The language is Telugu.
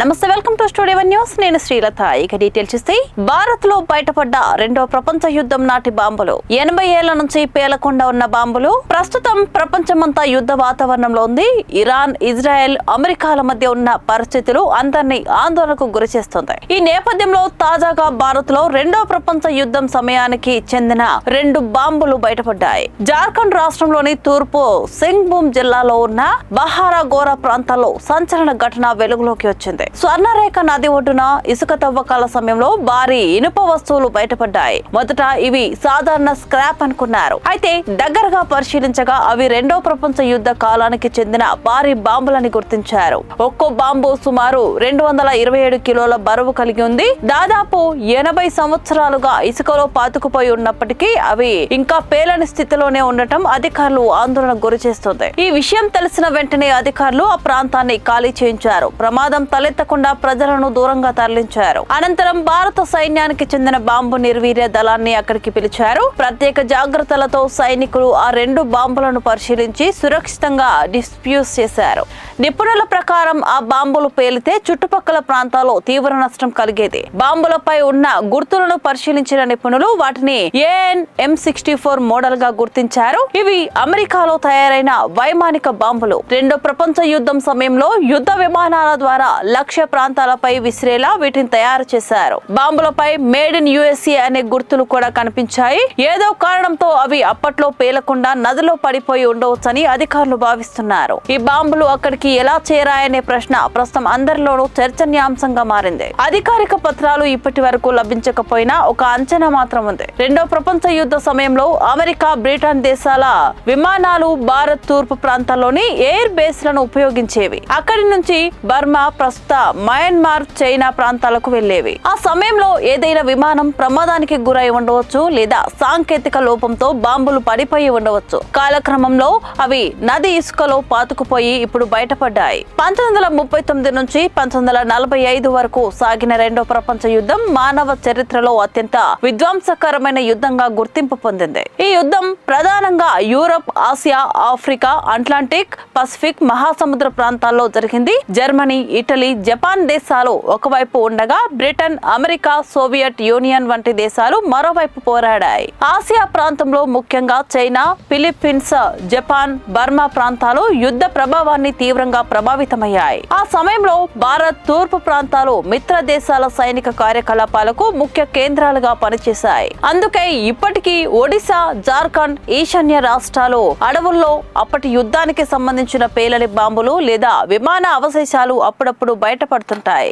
నమస్తే, welcome to studio one news. నేను శ్రీలత. ఇక డీటెయిల్స్ చూస్తే, భారత్ లో బయటపడ్డ రెండో ప్రపంచ యుద్ధం నాటి బాంబులు. 80 ఏళ్ల నుంచి పేలకుండా ఉన్న బాంబులు ప్రస్తుతం ప్రపంచమంతా యుద్ధ వాతావరణంలో ఉంది. ఇరాన్, ఇజ్రాయెల్, అమెరికాల మధ్య ఉన్న పరిస్థితులు అందరినీ ఆందోళనకు గురిచేస్తుంది. ఈ నేపథ్యంలో తాజాగా భారత్ లో రెండో ప్రపంచ యుద్ధం సమయానికి చెందిన 2 బాంబులు బయటపడ్డాయి. జార్ఖండ్ రాష్ట్రంలోని తూర్పు సింగ్భూమ్ జిల్లాలో ఉన్న బహారాగోరా ప్రాంతాల్లో సంచలన ఘటన వెలుగులోకి వచ్చింది. స్వర్ణరేఖ నది ఒడ్డున ఇసుక తవ్వకాల సమయంలో భారీ ఇనుప వస్తువులు బయటపడ్డాయి. మొదట ఇవి సాధారణ స్క్రాప్ అనుకున్నారు. అయితే దగ్గరగా పరిశీలించగా అవి రెండో ప్రపంచ యుద్ధ కాలానికి చెందిన భారీ బాంబులని గుర్తించారు. ఒక్కో బాంబు సుమారు 227 కిలోల బరువు కలిగి ఉంది. దాదాపు 80 సంవత్సరాలుగా ఇసుకలో పాతుకుపోయి ఉన్నప్పటికీ అవి ఇంకా పేలని స్థితిలోనే ఉండటం అధికారులు ఆందోళన గురిచేస్తుంది. ఈ విషయం తెలిసిన వెంటనే అధికారులు ఆ ప్రాంతాన్ని ఖాళీ చేయించారు. ప్రమాదం తలెత్తకుండా ప్రజలను దూరంగా తరలించారు. అనంతరం భారత సైన్యానికి చెందిన బాంబు నిర్వీర్య దళాన్ని అక్కడికి పిలిచారు. ప్రత్యేక జాగ్రత్తలతో సైనికులు ఆ 2 బాంబులను పరిశీలించి సురక్షితంగా డిస్ప్యూస్ చేశారు. నిపుణుల ప్రకారం ఆ బాంబులు పేలితే చుట్టుపక్కల ప్రాంతాల్లో తీవ్ర నష్టం కలిగేది. బాంబులపై ఉన్న గుర్తులను పరిశీలించిన నిపుణులు వాటిని AN-M64 మోడల్ గా గుర్తించారు. ఇవి అమెరికాలో తయారైన వైమానిక బాంబులు. రెండో ప్రపంచ యుద్ధం సమయంలో యుద్ధ విమానాల ద్వారా లక్ష్య ప్రాంతాలపై విసిరేలా వీటిని తయారు చేశారు. బాంబులపై మేడ్ ఇన్ USA అనే గుర్తులు కూడా కనిపించాయి. ఏదో కారణంతో అవి అప్పట్లో పేలకుండా నదిలో పడిపోయి ఉండవచ్చని అధికారులు భావిస్తున్నారు. ఈ బాంబులు అక్కడికి ఎలా చేరాయనే ప్రశ్న ప్రస్తుతం అందరిలోనూ చర్చనీయాంశంగా మారింది. అధికారిక పత్రాలు ఇప్పటి వరకు లభించకపోయినా ఒక అంచనా మాత్రం ఉంది. రెండో ప్రపంచ యుద్ధ సమయంలో అమెరికా, బ్రిటన్ దేశాల విమానాలు భారత్ తూర్పు ప్రాంతాల్లోని ఎయిర్ బేస్లను ఉపయోగించేవి. అక్కడి నుంచి బర్మా, ప్రస్తుత మయన్మార్, చైనా ప్రాంతాలకు వెళ్లేవి. ఆ సమయంలో ఏదైనా విమానం ప్రమాదానికి గురై ఉండవచ్చు లేదా సాంకేతిక లోపంతో బాంబులు పడిపోయి ఉండవచ్చు. కాలక్రమంలో అవి నది ఇసుకలో పాతుకుపోయి ఇప్పుడు బయటపడ్డాయి. 1939 నుంచి 1945 వరకు సాగిన రెండో ప్రపంచ యుద్ధం మానవ చరిత్రలో అత్యంత విధ్వంసకరమైన యుద్ధంగా గుర్తింపు పొందింది. ఈ యుద్ధం ప్రధానంగా Europe, Asia, Africa, Atlantic, Pacific మహాసముద్ర ప్రాంతాల్లో జరిగింది. జర్మనీ, ఇటలీ, జపాన్ దేశాలు ఒకవైపు ఉండగా బ్రిటన్, అమెరికా, సోవియట్ యూనియన్ వంటి దేశాలు మరోవైపు పోరాడాయి. ఆసియా ప్రాంతంలో ముఖ్యంగా చైనా, ఫిలిప్పీన్స్, జపాన్, బర్మా ప్రాంతాలు యుద్ధ ప్రభావాన్ని తీవ్రంగా ప్రభావితమయ్యాయి. ఆ సమయంలో భారత్ తూర్పు ప్రాంతాలు మిత్ర దేశాల సైనిక కార్యకలాపాలకు ముఖ్య కేంద్రాలుగా పనిచేశాయి. అందుకే ఇప్పటికీ ఒడిశా, జార్ఖండ్, ఈశాన్య రాష్ట్రాలు అడవుల్లో అప్పటి యుద్ధానికి సంబంధించిన పేలని బాంబులు లేదా విమాన అవశేషాలు అప్పుడప్పుడు బయటపడుతుంటాయి.